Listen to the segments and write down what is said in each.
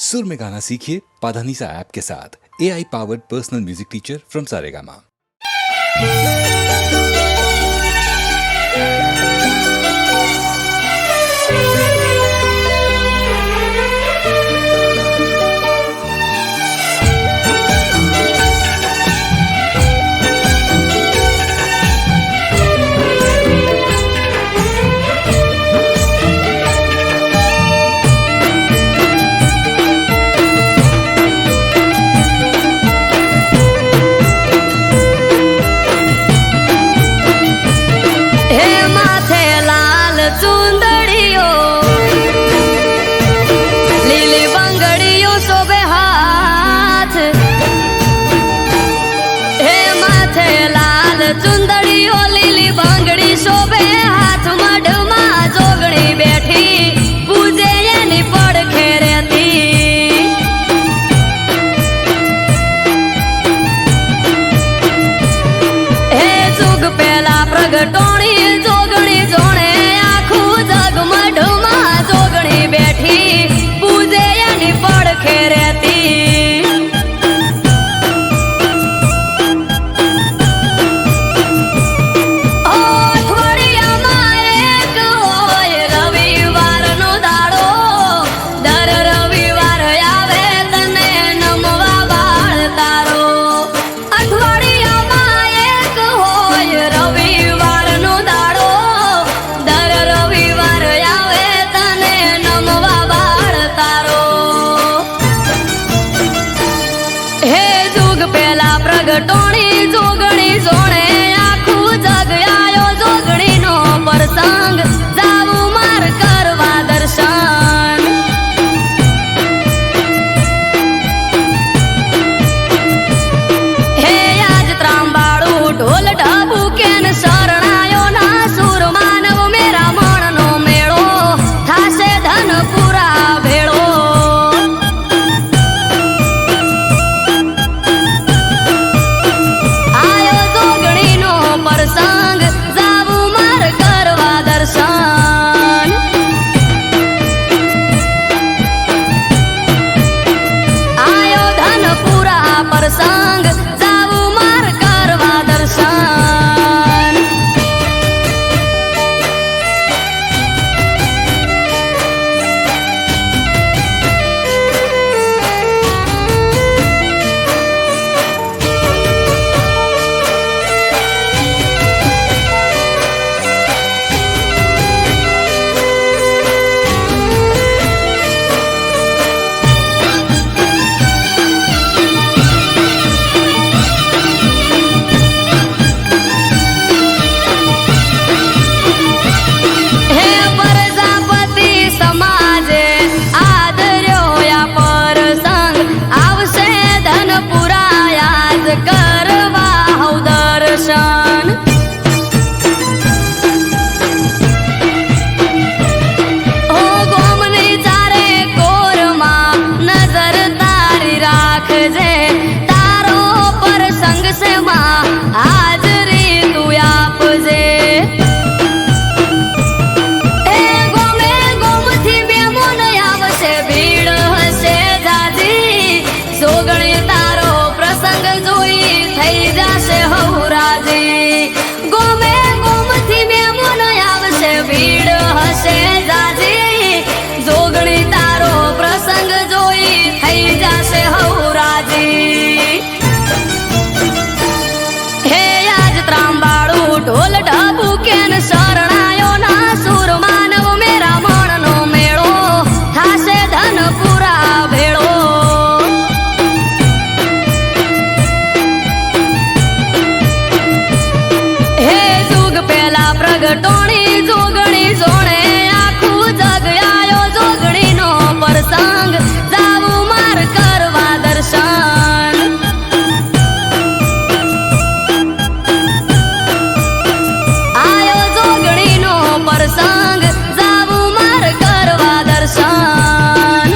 सुर में गाना सीखिए पाधानीसा ऐप के साथ। AI powered personal music teacher from Saregama. चुंदड़ियो लीली बांगड़ी शोभे हाथ मढ़मा जोगणी बैठी पूजे यानी पड़ खेरती हे जुग पहला प्रगटोणी जोगणी जोणे आखू जग मढ़मा जोगणी बैठी पूजे यानी पड़ खेरती प्रगटोणी जोगणी जोणे आखू जग आयो जोगणी नो प्रसंग जाऊ मार करवा दर्शन हे आज त्रांबाळू ढोल ढबू केन शरणायो ना सुर मानव मेरा मन नो मेळो थासे धन पुरा भेळो संग जाऊ मार करवा दर्शन आयो धन पुरा प्रसंग जाऊ मार करवा दर्शन ढोल ढबू केन शरणायो ना सुर मानव मेरा मन नो मेळो थासे धन पुरा भेळो हे जुग पहला प्रगटोणी जोगणी जोणे आखू जग आयो जोगणी नो प्रसंग जाऊ मार करवा दर्शन प्रसंग जाऊ मार करवा दर्शन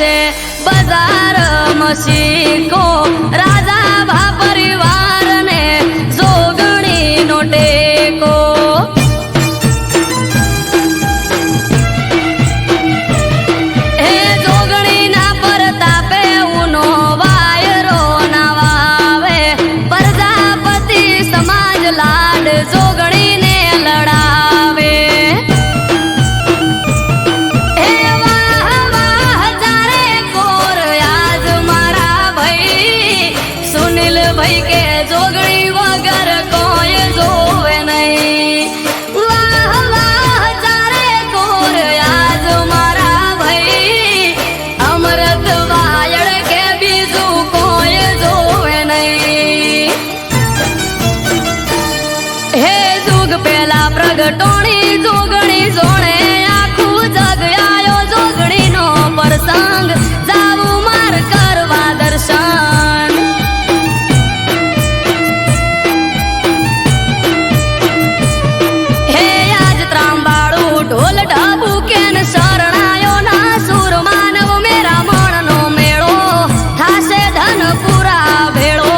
છે બજાર મસીકો રાજા ભા પરિવારને જોગણીનો ટેકો હે જોગણીના પરતાપે ઉનો વાયરો ના વાવે પ્રજાપતિ સમાજ લાડ જોગણીને લડાવે હે વાહ વાહ જારે કોર આજ મારા ભાઈ સુનિલ ભાઈ કે જોગણી વગર કોઈ જોવે નહીં વાહ વાહ જારે કોર આજ મારા ભાઈ અમૃત વાયડ કે બીજું કોઈ જોવે નહીં હે જુગ પેલા પ્રગટોણી જોગણી જોણે આખું જગ આયો જોગણીનો પ્રસંગ જાવું માર કરવા દર્શન હે આજ ત્રાંબાળું ઢોલ ઢબુ કેન શરણાયો ના સુર માનવ મેરા મણનો મેળો થાશે ધન પૂરા ભેળો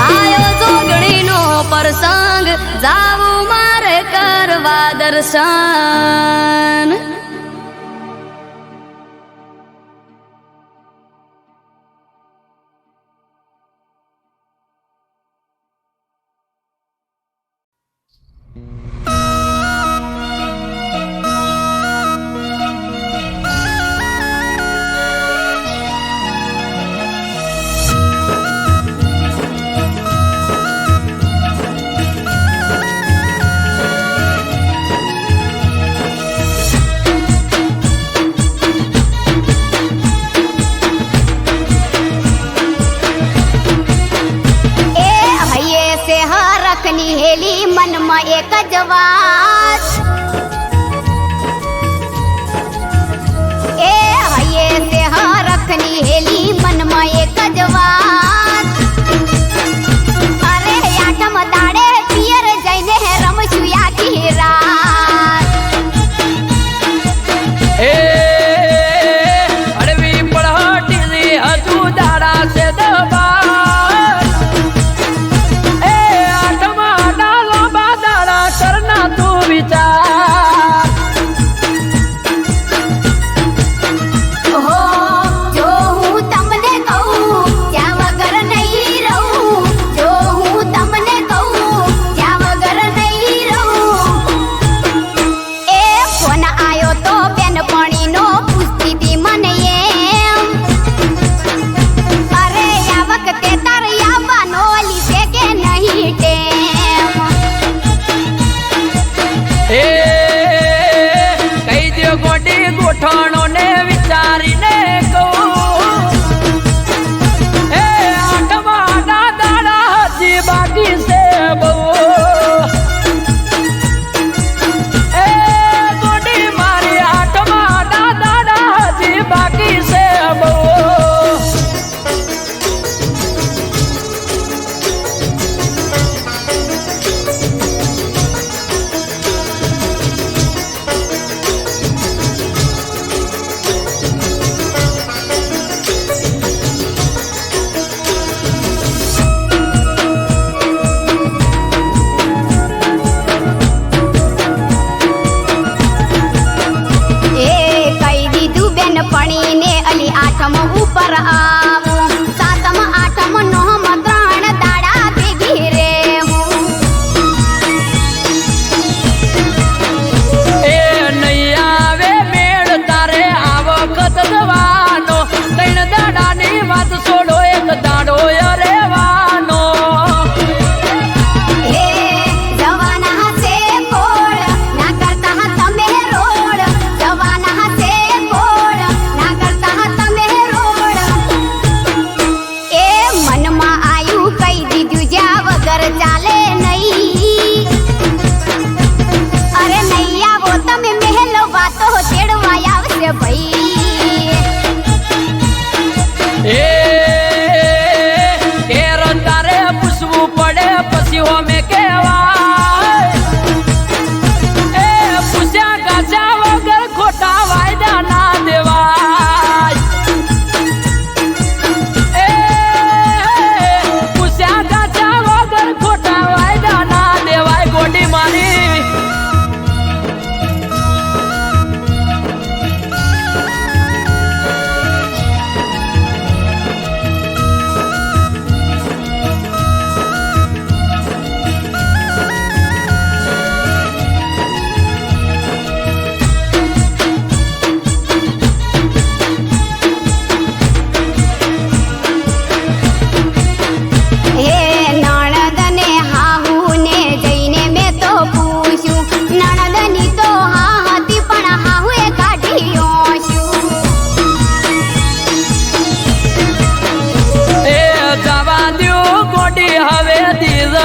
આયો જોગણીનો પ્રસંગ જાવું મારે કરવા દર્શન हेली मन में एक जवान ए हये से रखनी हेली मन में एक जवान अरे आठम दाड़े पियर जैने है रमसुया की रात ए अड़वी पढ़ाटी हजू दाड़ा से दबा करना तू विचार हो जो हूँ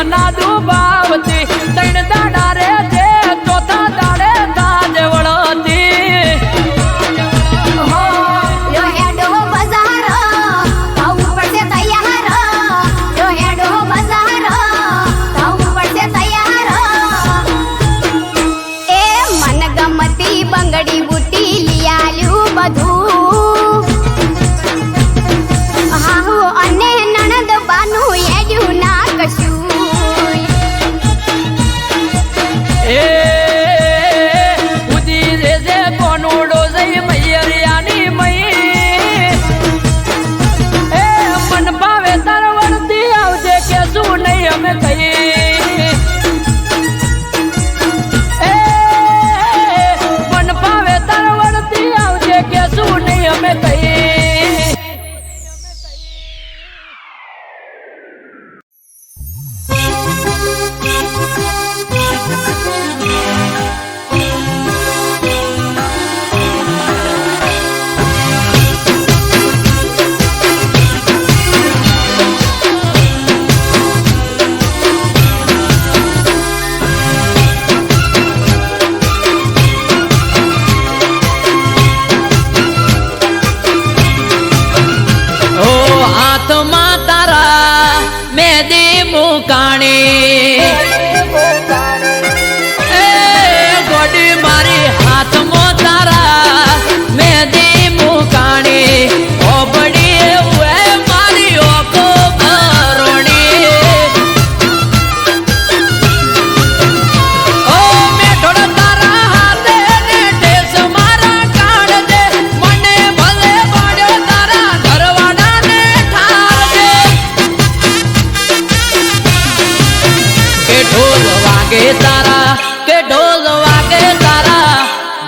ના દુભાવતી ત્રણ દાડા રે છે ચોથા દાડે તાજ વળતી હો યો હેડો બજાર થાવું પડશે તૈયાર યો હેડો બજાર થાવું પડશે તૈયાર એ મન ગમતી બંગડી બુટી લિયાલ્યું બધું હાહુ અને નણંદ બાનું એડ્યું ના કશું એ ઉદી રે જે કોનુડો જઈ મૈયરિયાની મઈ એ મન ભાવે તાર વળતી આવજે કે શું નહીં અમે કઈ એ મન ભાવે તાર વળતી આવજે કે શું નહીં અમે કઈ હાથમાં તારા મેદી મુકાણી એ ગોડી મારી હાથમાં તારા મેદી મુકાણી ઓબડી એવું મારી ઓકો ભરોણી ઓ મેઠોડ તારા હાથે ને ટેસ મારા કાઢ દે મને ભલે પાડ્યો તારા ઘરવાળાને ઠાર દે કે ઢોલ વાગે તારા કે ઢોલ વાગે તારા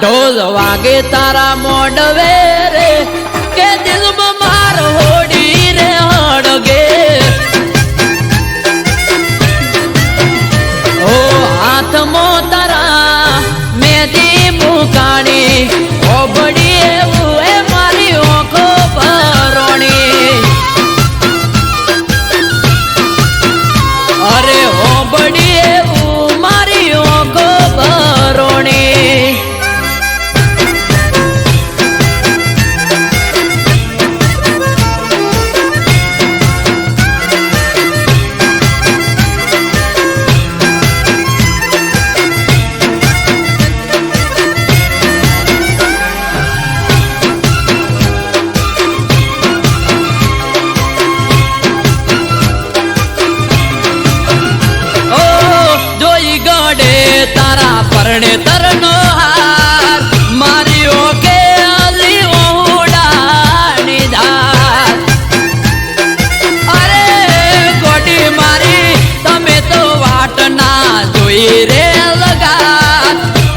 ઢોલ વાગે તારા મોડવે રે કે દિલમાં માર હોડી રે હડગે ઓ હાથમાં તારા મેદી મુકાણી ઓબડી એવું એ મારી ઓખો ભરોણી અરે ઓબડી એવું મારી ઓખો ભરોણી ઓ જોઈ ગડે તારા પરણે તરનો હાર મારી ઓકે અલી ઓડાની ધાર અરે ગોડી મારી તમે તો વાટ ના જોઈ રે લગા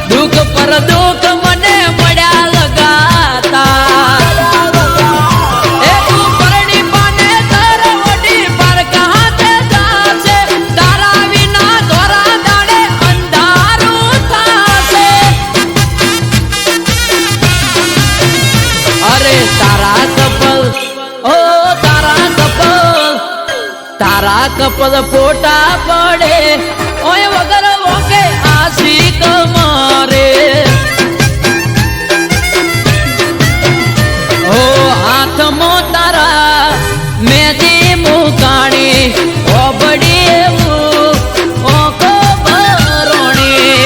દુઃખ પર દુઃખ મને મળ્યા લગાતા એ તું પરણી પાને તારા વડી પર કહાતે જાશે તારા વિના ધોરા દાડે અંધારું થાશે અરે તારા કપલ ઓ તારા કપલ ફોટા પડે ઓય વગર ઓકે આશિક મારે ઓ હાથમાં તારા મેદી મુકાણી ઓબડી એવું ઓકો ભરોણી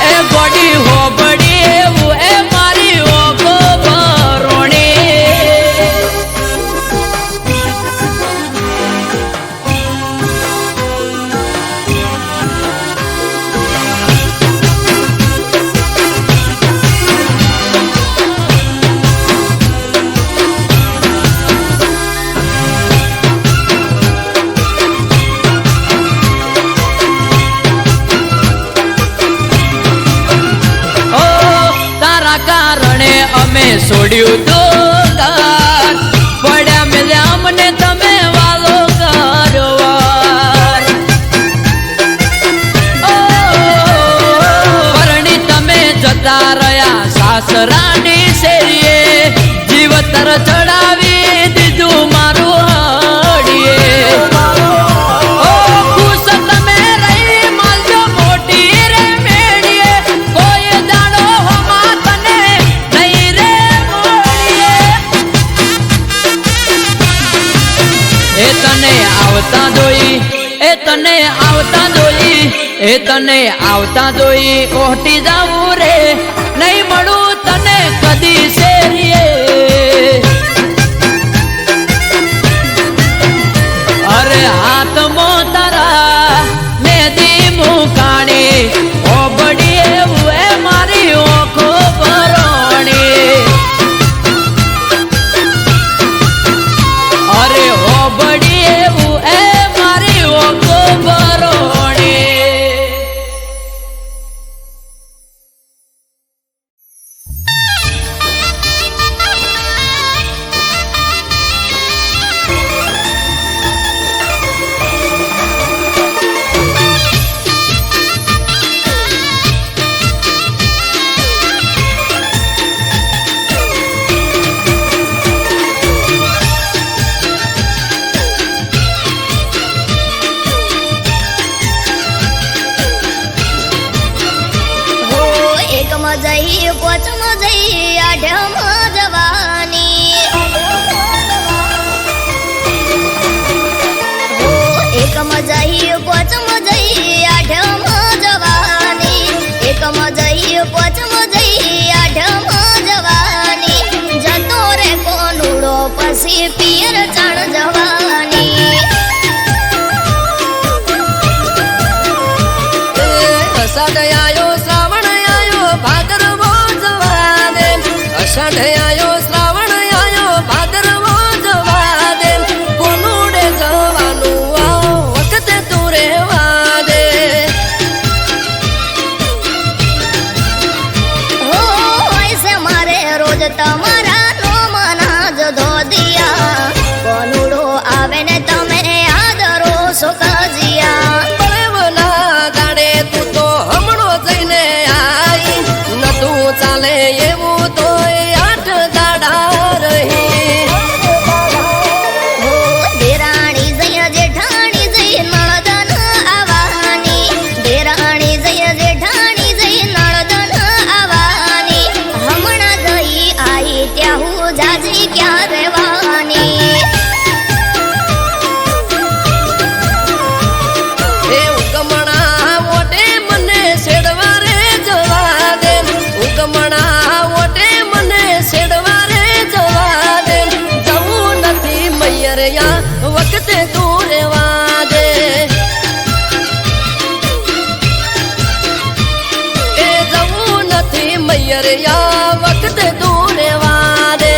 એ ગોડી હોબડી એવું એ મારી ઓકો ભરોણી ઓ તારા કારણે અમે છોડ્યું તો ઘર પડ્યા મેલ્યા અમને તમે વાલો કરવાર ઓ પરણી તમે જતા રહ્યા સાસરાની શેરીએ જીવતર ચડાવી દીધું મારું હડીએ એ તને આવતા જોઈ એ તને આવતા જોઈ એ તને આવતા જોઈ ઓહટી જાવું રે નહીં મળું તને કદી શેરીએ અરે હાથમાં તારા મેદી મુકાણી ઓબડી એવું એ મારી ઓખો ભરોણી અરે ઓબડી એવું એ મારી ઓખો ભરોણી જઈ પોચમાં જઈ આઢમાં જવાની એકમાં જઈ પોચમાં જઈ આઢમાં જવાની એકમાં જઈ પોચમાં જઈ આઢમાં જવાની જતો રે કોનુડો પછી પિયર ચાણ જવાની સડયાયો શ્રાવણ ભાદરવો જવા દે અષાઢ આયો શ્રાવણ આયો ભાદરવો જવા દે કોનુડે જવાનું આ વખતે તું રહેવા દે હો ऐसे मारे रोज તમારા નોમના જ ધોદિયા કોનુડો આવે ને તમે આદરો સુખજિયા ચાલે એવું તો 8 દાડા રહી દેરાણી જય જેઠાણી જય નળદન આવવાની દેરાણી જય જેઠાણી જય નળદન આવવાની હમણાં ગઈ આઈ ત્યાં હું જાજી ક્યાં રહેવાની એ ઉગમણા મોટે મને છેડવા રે જવા દે ઉગમણા મોટે મને છેડવા રે જવા દે જવું નથી મૈયરિયા વખતે તું રહેવા દે એ જવું નથી મૈયરિયા વખતે તું રહેવા દે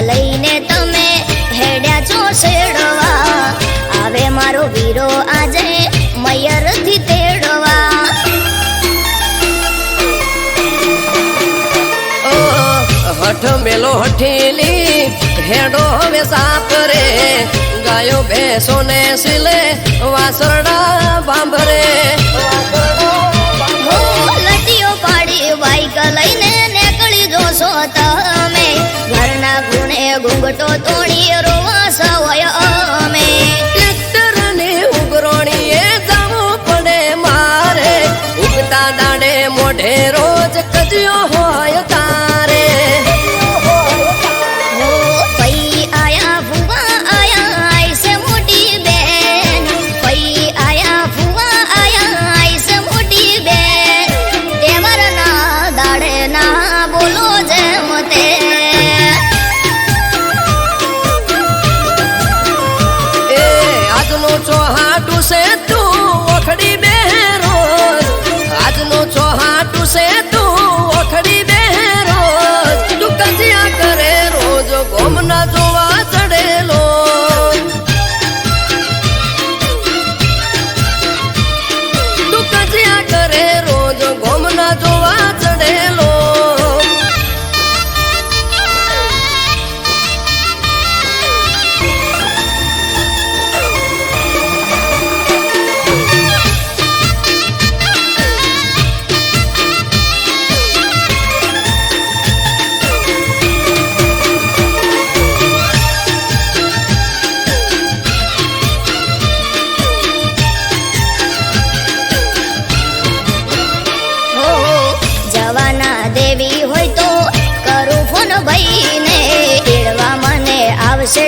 લઈને તમે હેડ્યા છો શેડવા આવે મારો વીરો આજે મયરથી તેડવા હઠ મેલો હઠીલી હેડો હવે સાપરે ગાયો ભેંસો ને સિલે વાસરડા બાંભરે લટીઓ પાડી બાઈક લઈને નીકળી જોશો તમે ઘરના ગુણે ઘૂંઘટો તોડી રોવા સવય અમે ટ્રેક્ટર ને ઉગરોણીએ જવું પડે મારે ઉગતા દાડે મોઢે રોજ કજ્યો હોય તારે પઈ આયા ફુવા આયા આઈસે મોટી બેન પઈ આયા ફુવા આયા આઈસે મોટી બેન તેવરના દાડે ના બોલો જેમ તે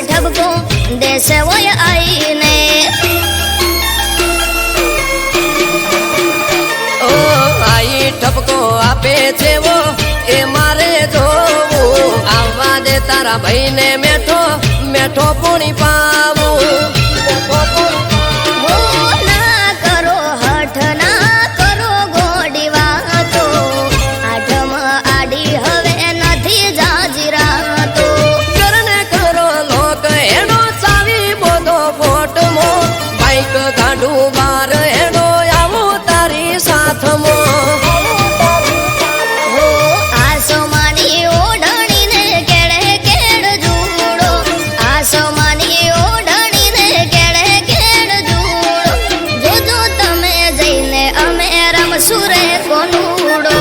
ઠપકો દેશે હોય આઈને ઓ આઈ ઠપકો આપે છે વો એ મારે જોવું આવવા દે તારા ભાઈને મેઠો મેઠો પૂણી પાવું હો ના કરો હઠ ના કરો ગોડી વાતો આઠમ આડી હવે નથી જાજીરાતો કરને કરો લોક એનો ચાવી બોધો ફોટમો બાઈક ગાડું બાર એનો આવું તારી સાથમો હો આસમાની ઓઢણીને કેડે કેડ જુડો આસમાની ઓઢણીને કેડે કેડ જુડો જોજો તમે જઈને અમે રમશું રે કોનુડો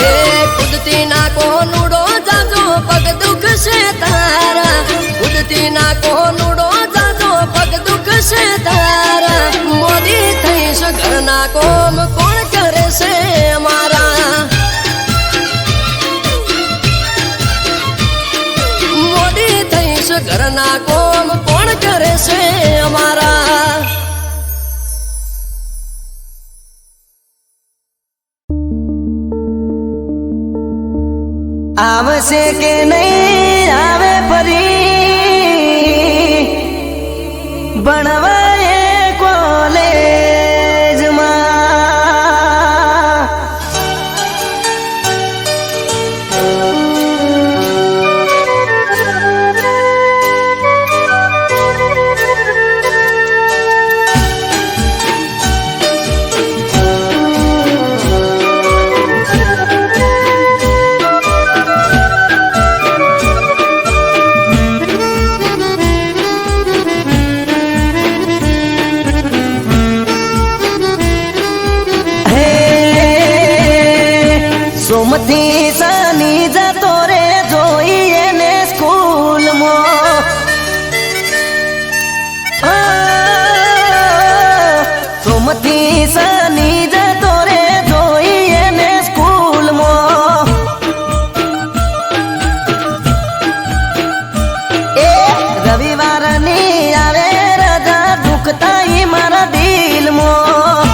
એ કુદતી ના કોનુડો જાજો પગ દુખશે તારા કુદતી ના કોનુડો જાજો પગ દુખશે તારા મોદી થઈશ ઘરના કોમ કોણ કરે છે મારા મોદી થઈશ ઘરના કોમ કોણ કરે છે અમારા આવશે કે નહીં આવે ફરી ભણવા એ કોલેજમાં સોમથી શનિ જતો રે જોઈએ ને સ્કૂલમાં સોમથી શનિ જતો રે જોઈએ ને સ્કૂલમાં એ રવિવારની આવે રજા દુખતા ઈ મારા દિલમાં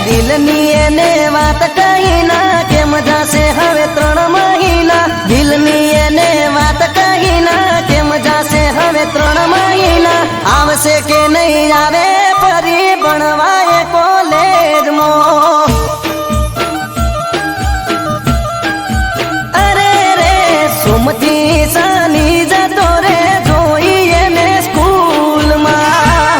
દિલની એને વાત કહી ના કેમ જાશે હવે 3 મહિના દિલની એને વાત કહી ના કેમ જાશે હવે 3 મહિના આવશે કે નહીં આવે ફરી ભણવા એ કોલેજમાં અરે રે સોમથી શનિ જતો રે જોઈએ ને સ્કૂલમાં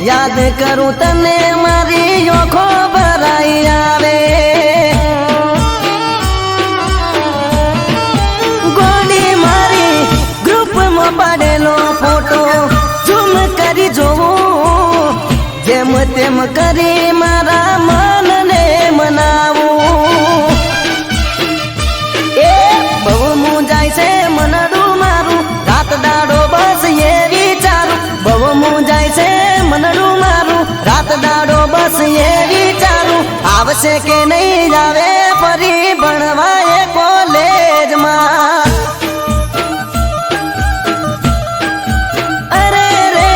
યાદ કરું તને મારી આંખો ભરાઈ આવે ગોડી મારી ગ્રુપમાં પાડેલો ફોટો ઝૂમ કરી જોવું જેમ તેમ કરી મારા મનને મનાવું એ બહુ મૂંઝાય છે મનડું મારું રાત દાડો બસ એ વિચારું બહુ મૂંઝાય છે મનડું મારું રાત દાડો બસ એ વિચારું આવશે કે નહીં આવે ફરી ભણવા એ કોલેજમાં અરે રે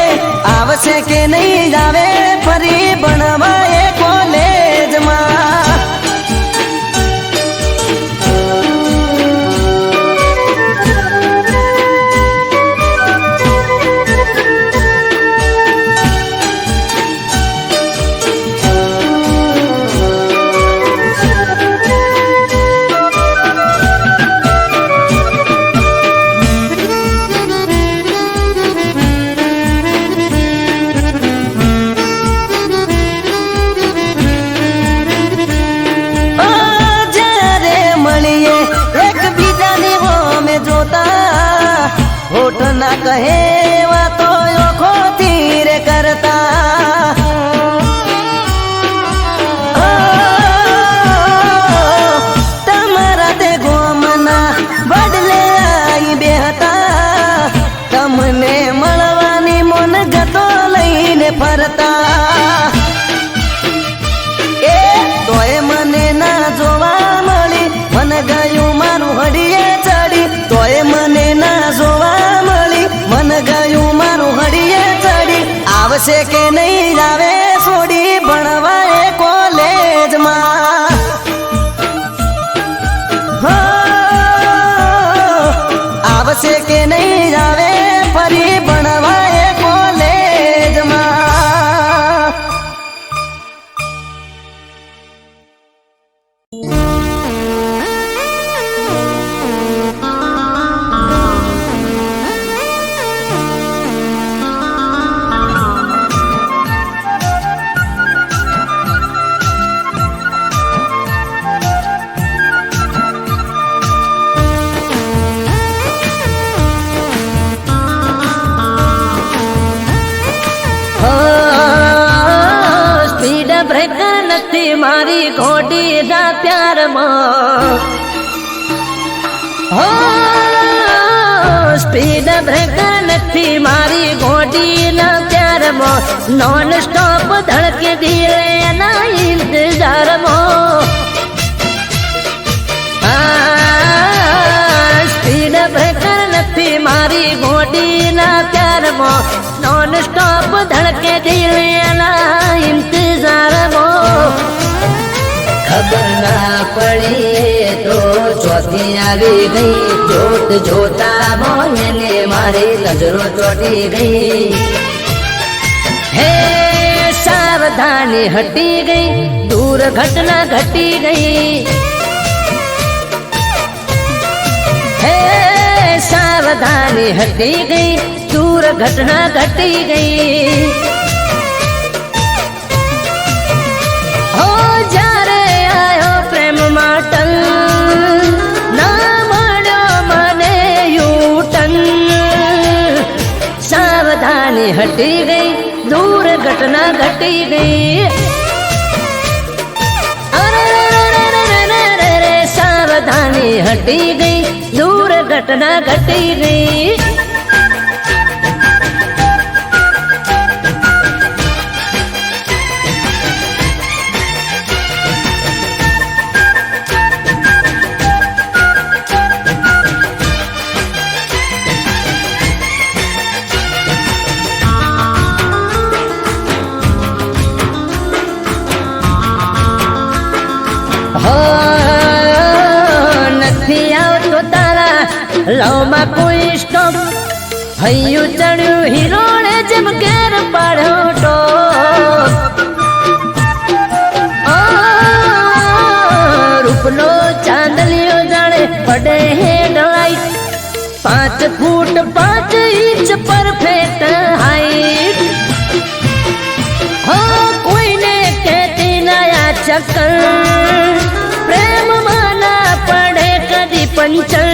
આવશે કે નહીં આવે ફરી ભણવા એ કોલેજમાં કહે વાતો ઓખોથી રે કરતા તમારા તે ગોમના બદલે આઈ બેહતા તમને મળવાની મન ગતો લઈને ફરતા એ તોય મને ના જોવા મળી મને ગયું મારું હડીએ ચડી તોય મને ના જોવા મળી મને ગયું મારું હડીએ ચડી આવશે કે નહીં આવે છોડી ભણવા એ કોલેજમાં હો આવશે કે નહીં આવે ફરી ભણવા એ કોલેજમાં સ્પીડ બ્રેકર નથી મારી ઘોડી ના પ્યારમાં હો સ્પીડ બ્રેકર નથી મારી ઘોડી ના પ્યારમાં નોન સ્ટોપ ધડકે દિલે ના ઇંતજારમાં સ્પીડ બ્રેકર નથી મારી ઘોડી ના પ્યારમાં નોન સ્ટોપ ધડકે દિલે ના ઇંતજારમાં ખબર ના પડી તો ચોથી આવી ગઈ જોત જોતા મોયને મારી નજરો ચોટી ગઈ હે સાવધાની હટી ગઈ દૂર ઘટના ઘટી ગઈ હે સાવધાની હટી ગઈ દૂર ઘટના ઘટી ગઈ હો જ્યારે આયો પ્રેમ માટલ ના મળ્યો મને યુટન સાવધાની હટી ગઈ દૂર ઘટના ઘટી ગઈ અરે સાવધાની હટી ગઈ દૂર ઘટના ઘટી ગઈ નથી આવતો તારા લવમાં કોઈ સ્ટોપ હૈયું ચડ્યું હિરોણે જેમ ઘેર પાડ્યો ટોપ રૂપનો ચાંદલિયો જાણે પડે હેડલાઇટ 5 ફૂટ 5 ઇંચ પરફેક્ટ હાઈટ હો કોઈને કહેતી નયા ચક્કર પ્રેમમાં ના પડે કદી પંચર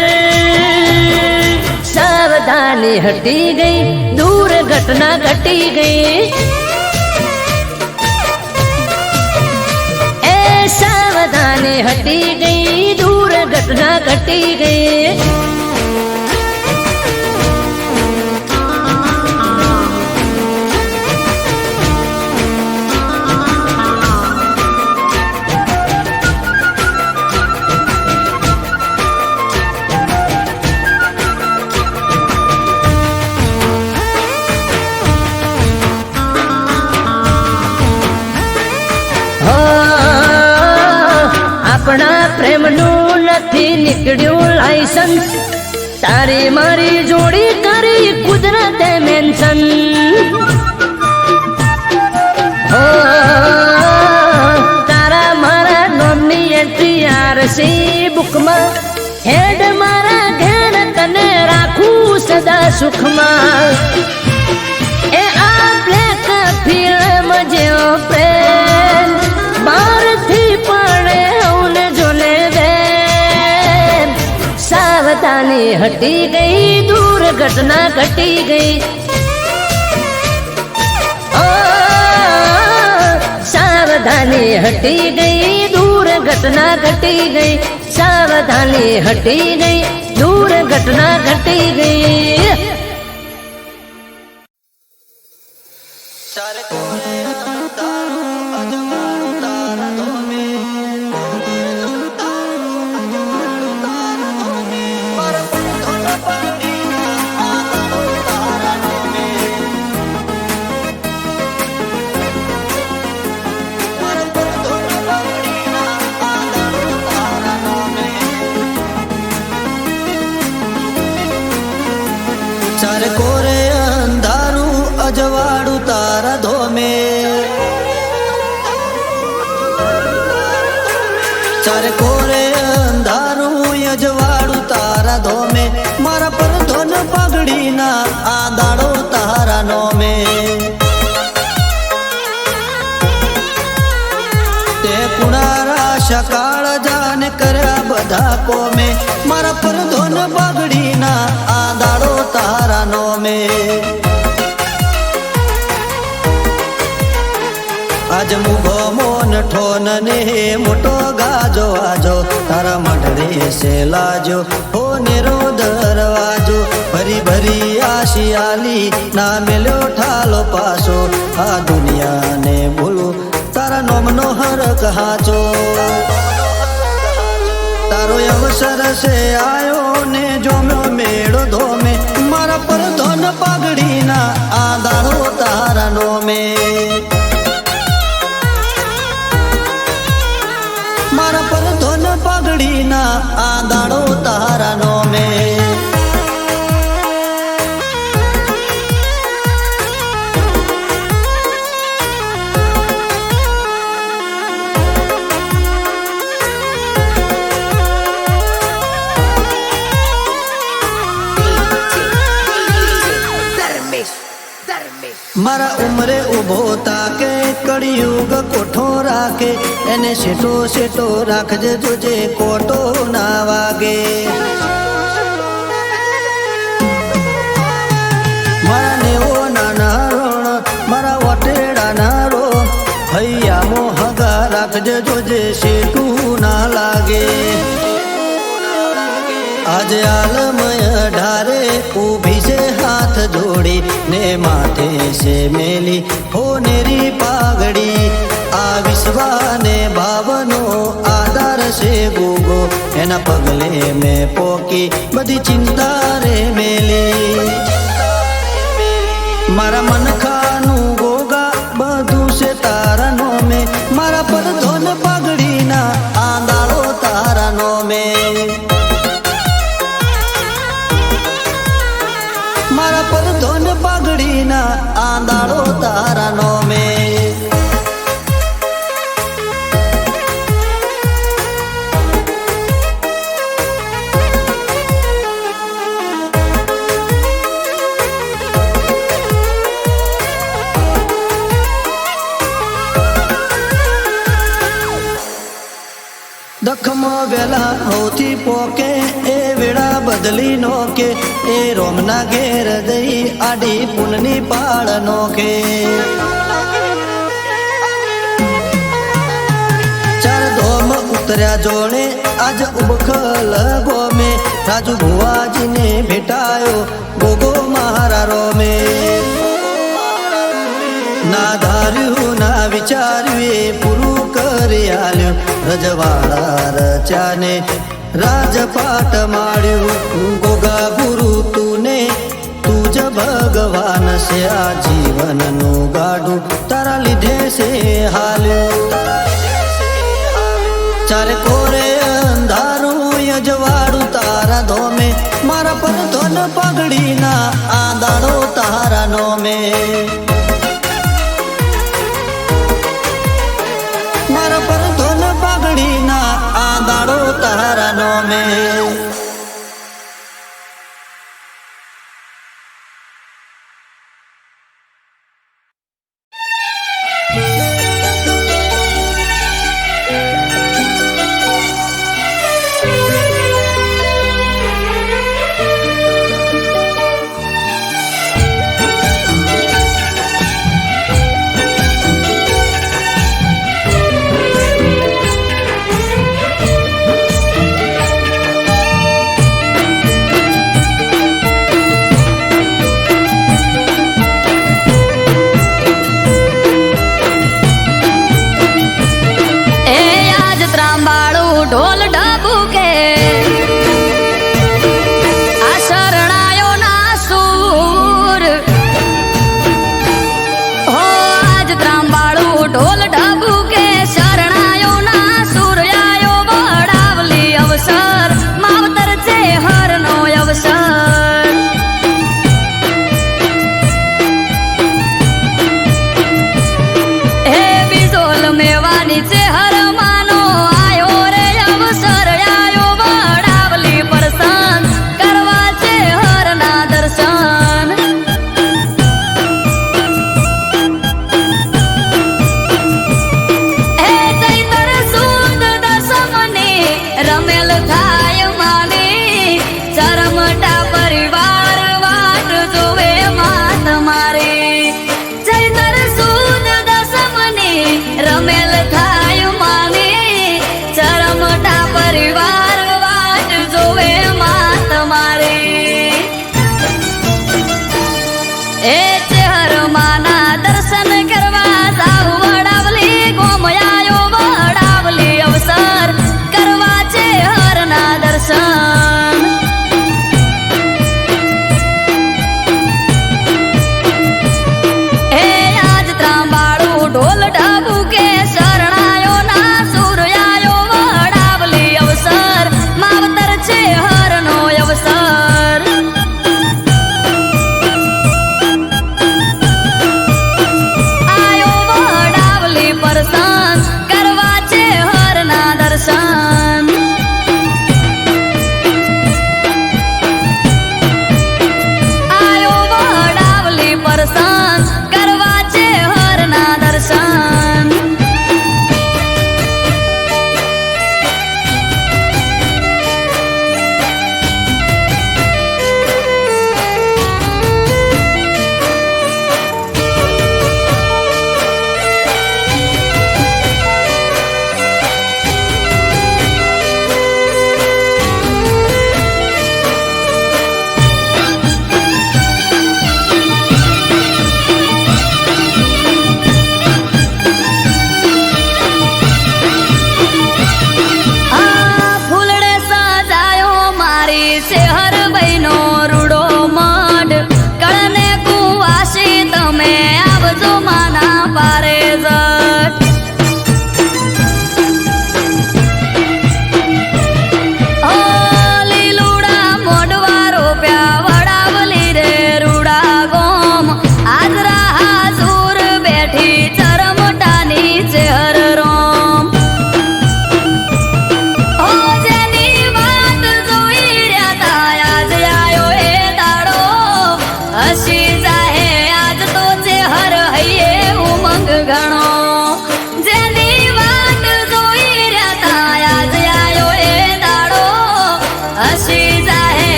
સાવધાની હટી ગઈ દૂર ઘટના ઘટી ગઈ એ સાવધાની હટી ગઈ દૂર ઘટના ઘટી ગઈ આપણા પ્રેમનું નથી નીકળ્યું લાયસન્સ તારી મારી જોડી કરી કુદરતે મેન્શન હો તારા મારા નામની એન્ટ્રી આરસી બુકમાં હેડ મારા ઘેર તને રાખું સદા સુખમાં એ આ બ્લેક ફિલ્મ જેવો પ્રેમ બહારથી પડે હું જોને દે સાવધાની હટી ગઈ દૂર ઘટના ઘટી ગઈ. સાવધાની હટી ગઈ, દૂર ઘટના ઘટી ગઈ. સાવધાની હટી ગઈ, દૂર ઘટના ઘટી ગઈ. ચારે કોરે અંધારું અજવાળું તારા ધોમે, ચારે કોરે અંધારું અજવાળું તારા ધોમે, મારા પર ધોન પગડીના આ દાડો તારા નોમે. તે કુણારા સકાળ જાને કર્યા બધા કોમે, મારા પર ધોન પગડીના આ દાડો તારા નોમે. આજ મુગો મોન ઠોન ને મોટો ગાજો આજો, તારા મઢડે સે લાજો હો નેરો દરવાજો. ભરી ભરી આશિયાલી ના મેલ્યો ઠાલો પાસો, આ દુનિયાને ભૂલું તારા નોમનો હરક હાચો. તારો અવસર છે આયો ને જોમ્યો મેળો ધોમે, મારા પર ધોન પાઘડીના આ દાડો તારા નોમે. મારા પર ધોન પાઘડીના આ દાડો તારા નોમે. મારા ઉમરે ઉભો તાકે કળિયુગ કોઠો રાખે, એને શેઠો શેઠો રાખજે જોજે કોટો ના વાગે. મારા નેવો નાના રણ મારા વટેડા ના રો, હૈયામો હગા રાખજે જોજે શેઠું ના લાગે. આજે આલમય ઢારે ઊભી છે હાથ જોડી ને માથે છે મેલી હો નેરી પાઘડી. આ વિશ્વાને ભાવનો આધાર છે ગોગો, એના પગલે મેં પોકી બધી ચિંતા રે મેલી. મારા મનખાનું ગોગા બધું છે તારા નોમે, મારા પર ધોન પાઘડીના આ દાડો તારા નોમે. મારા પર ધોન પાઘડીના આ દાડો તારા નોમે. દખમો વેલા હોથી પોકે એ વેળા બદલી નોકે, એ રોમના ઘેર દઈ આડી પુનની પાળ નોકે. ચાર ધોમ ઉતર્યા જોડે આજ ઉબખલ ગોમે, રાજુ ભુવાજીને ભેટાયો ગોગો મારા રોમે. ના ધાર્યું ના વિચાર્યું એ પૂરું કરી આલ્યું, રજવાડા રચાને રાજપાટ માળ્યું. ગોગા ગુરુ તુને તું જ ભગવાન છે, આ જીવનનું ગાડું તારા લીધે છે હાલ્યું. ચારે કોરે અંધારું અજવાળું તારા ધોમે, મારા પર ધોન પાઘડીના આ દાડો તારા નોમે. મારા પર ધોન પાઘડીના આ દાડો તારા નોમે.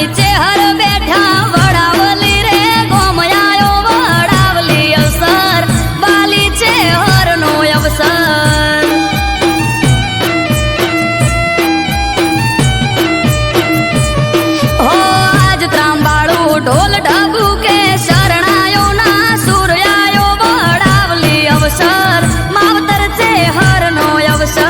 વાલી ચેહર બેઠા વડાવલી રે ગોમયાયો વડાવલી અવસર વાલી ચેહર નો અવસર હો આજ ત્રાંબાળું ઢોલ ઢબુ કે શરણાયો ના સૂર્યાયો વડાવલી અવસર માવતર ચેહર નો અવસર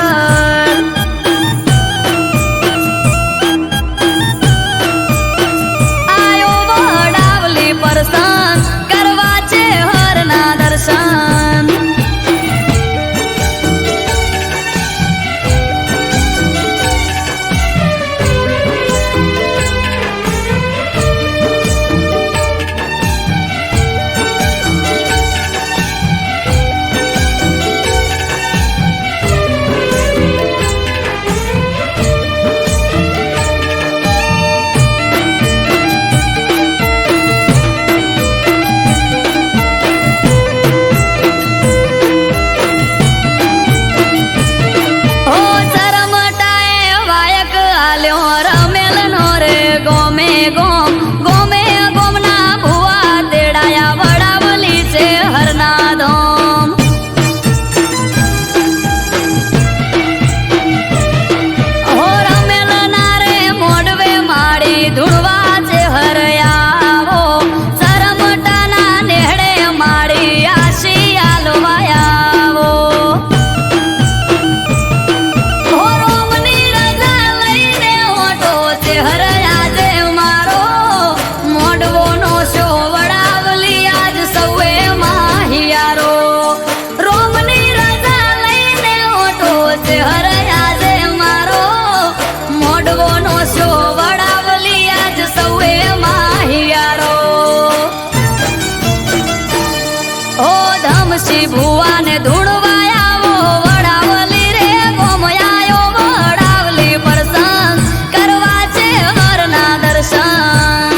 આયો વડાવલી પરસન કરવા ચેહર ના દર્શન ઓ ચરમટાએ વાયક આલ્યો રમેલ નો રે ગોમે ગોમ ગોમે ગોમના ભુવા તેડાયા વડાવલી છે હરના ધોમ હો રમેલ ના રે મોડવે માડી ધૂળવા છે હરયાવો ચરમટાના નેહડે માડી આશી આલવાયાવો હો રોમની રજા લઈને ઓટો ચેહર આજે મારો મોઢવો નો શો વડાવલી આજ સૌએ માહિયારો રોમની રજા લઈને ઓટો ચેહર આજે મારો મોઢવો નો શો વડાવલી આજ સૌએ માહિયારો ઓ ધમસી ભુવાને ધૂળવાયાવો વડાવલી રે ગોમયાયો વડાવલી પરસન કરવા છે હરના દર્શન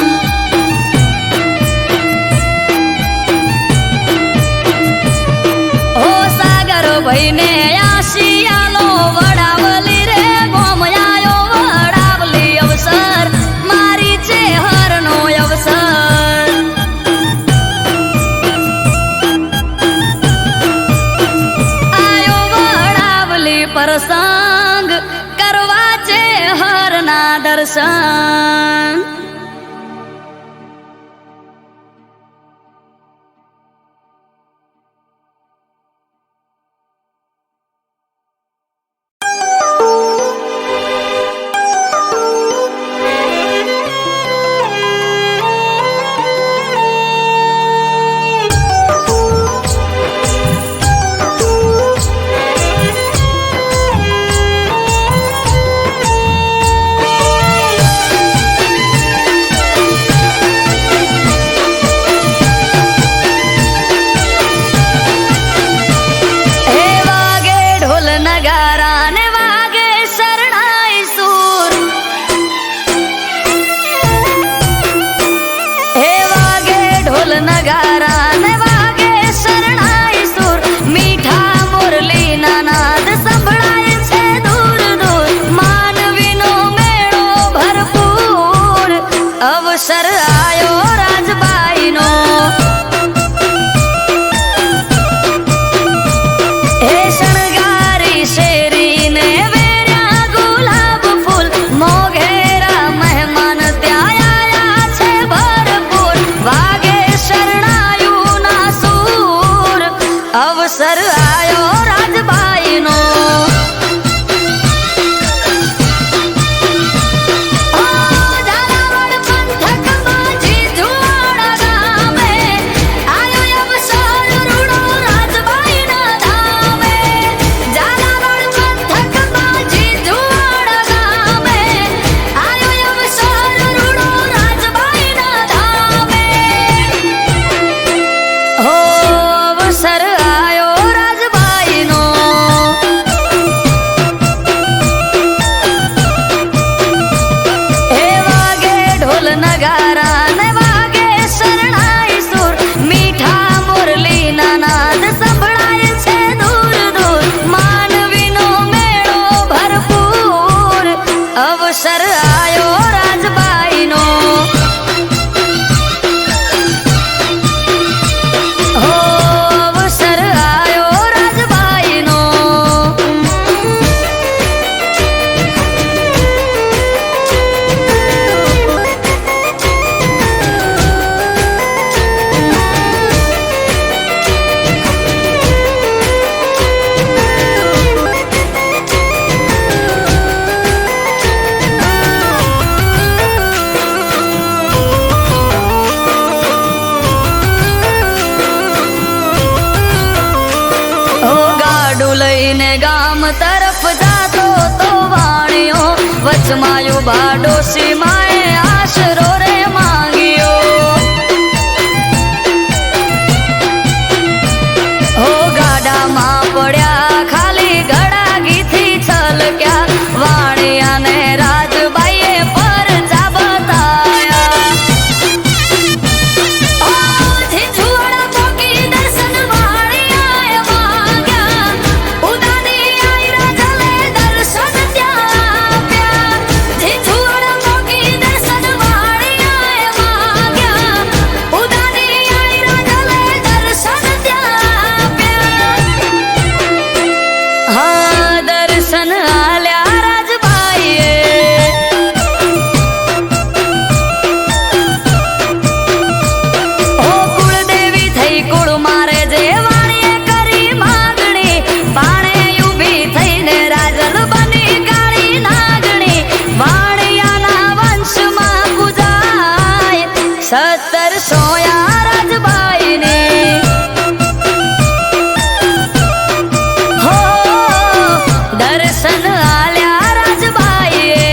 ઓ સાગર ભાઈને આશિયાલો વડાવલી રે ગોમયાયો વડાવલી અવસર મારી છે હરનો અવસર આયો વડાવલી પ્રસંગ કરવા છે હરના દર્શન હે વાગે ઢોલ નગારા ને વાગે શરણાઈ સૂર હે વાગે ઢોલ નગારા ને વાગે શરણાઈ સૂર મીઠા મુરલીના નાદ સંભળાય છે દૂર દૂર માનવીનો મેળો ભરપૂર અવસર આયો રાજબાઈનો હે શણગારી શેરીને વેર્યા ગુલાબ ફૂલ મોઘેરા મહેમાન ત્યાં આયા છે ભરપૂર વાગે શરણાયું ના સૂર અવસર આયો રાજબાઈનો ઓ ઝાલાવાડ પંથકમાં જીજુવાડા ગામે આયો અવસર રૂડો રાજબાઈના ધામે ઝાલાવાડ પંથકમાં જીજુવાડા ગામે આયો અવસર રૂડો રાજબાઈના ધામે હો અવસર આયો રાજબાઈનો હે વાગે ઢોલ નગારા ને વાગે શરણાઈ સૂર મીઠા મુરલીના નાદ સંભળાય છે દૂર દૂર માનવીનો મેળો ભરપૂર અવસર આયો રાજબાઈનો છોડીને ગામ તરફ જાતો તો વાણિયો વચમાં ઉભા ડોશી માએ આશરો રે માંગ્યો. હો ગાડામાં પડ્યા ખાલી ગળાગીથી છલક્યા વાણિયાને રાજબાઈએ પરચા બતાયા. ઓ ઝીંઝુવાડા પોકી દર્શન વાણિયાએ માંગ્યા ઉદાની આયરા જલે દર્શન ત્યાં આપ્યા. ઝીંઝુવાડા પોકી દર્શન વાણિયાએ માંગ્યા ઉદાની આયરા જલે દર્શન ત્યાં આપ્યા. હા દર્શન આલ્યા રાજબાઈએ. ઓ કુળદેવી થઈ કુળ મારે જે વાણીએ કરી માગણી પાણે ઊભી થઈને રાજલ બની કાળી નાગણી. વાણિયાના વંશમાં પૂજાય 1700 રાજબાઈની. હો દર્શન આલ્યા રાજબાઈએ.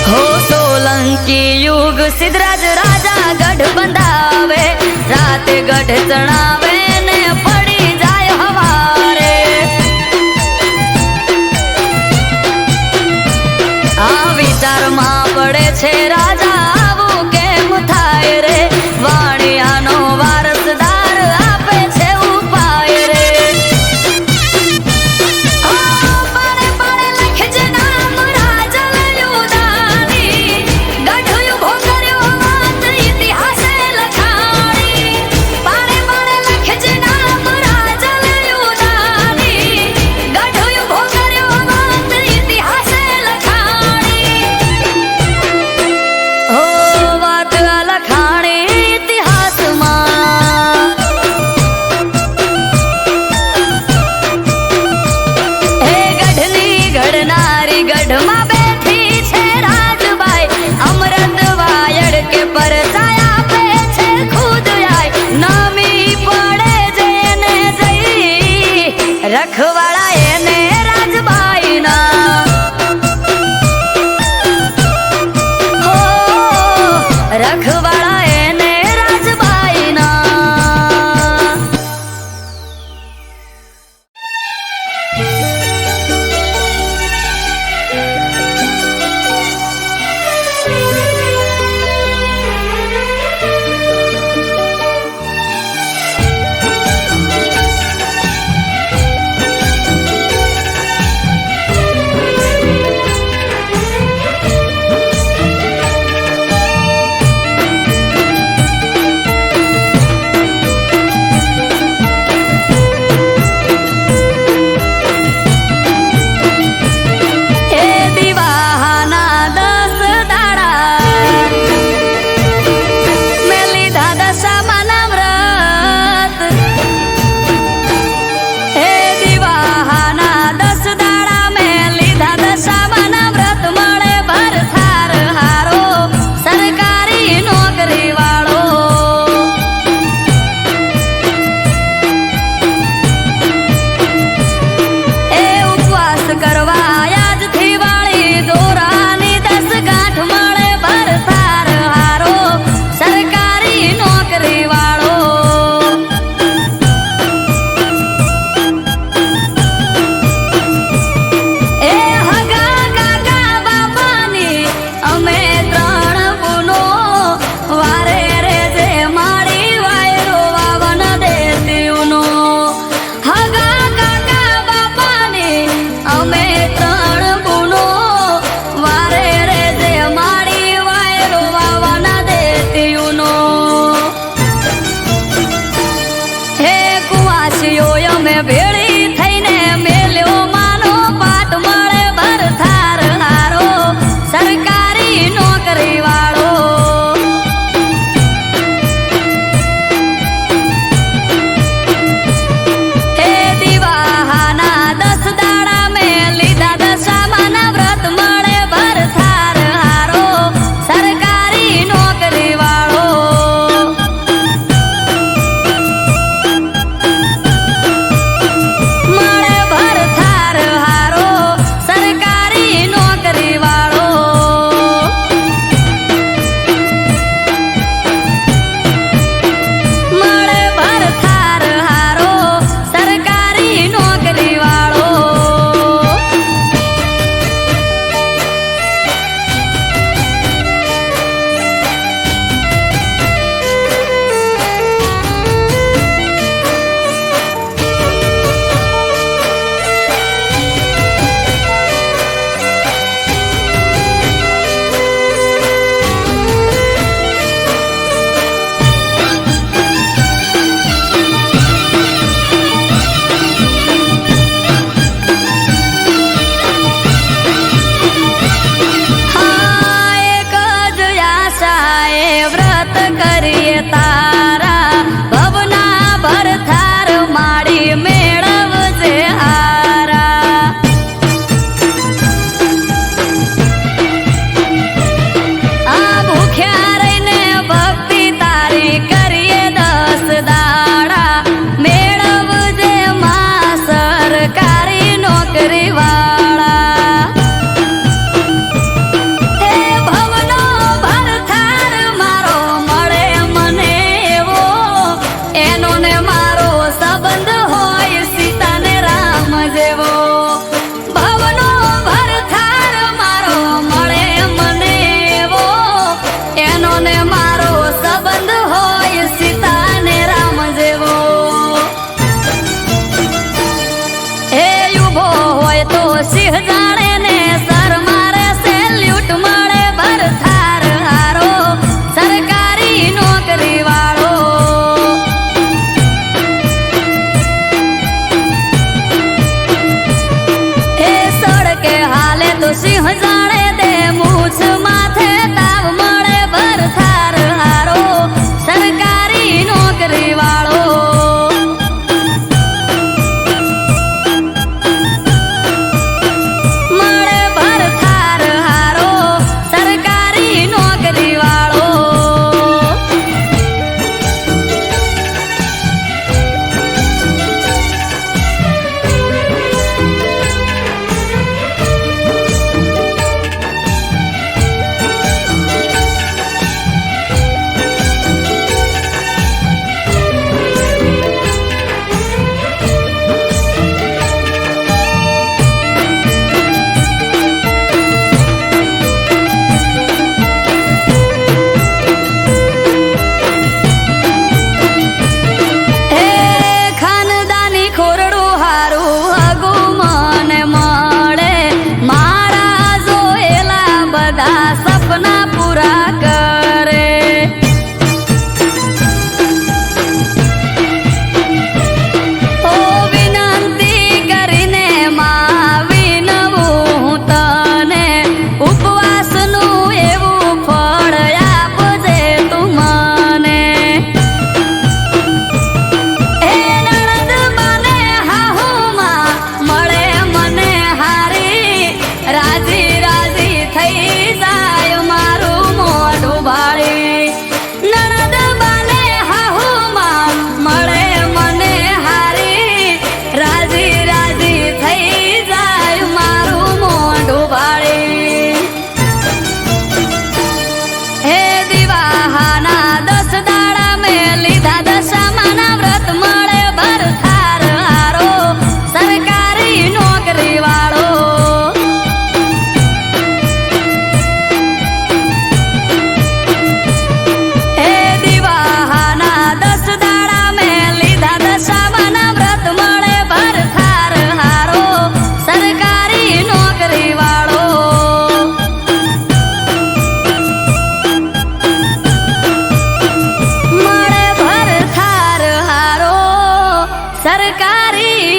હો સોલંકી યુગ સિદ્ધરાજ રાજા ગઢ બંધાવે રાતે ગઢ ચણાવે ને પડી જાય હવારે. આ વિચારમાં પડે છે રાજા આવું કેમ થાય રે વાણિયાનો વારસદાર આપે છે ઉપાય રે. પાડે પાડે લખજે નામ રાજલ યુદાની ગઢ ઉભો કર્યો વાત ઇતિહાસે લખાણી. પાડે પાડે લખજે નામ રાજલ યુદાની ગઢ ઉભો કર્યો વાત ઇતિહાસે લખાણી.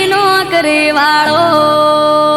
નોકરી વાળો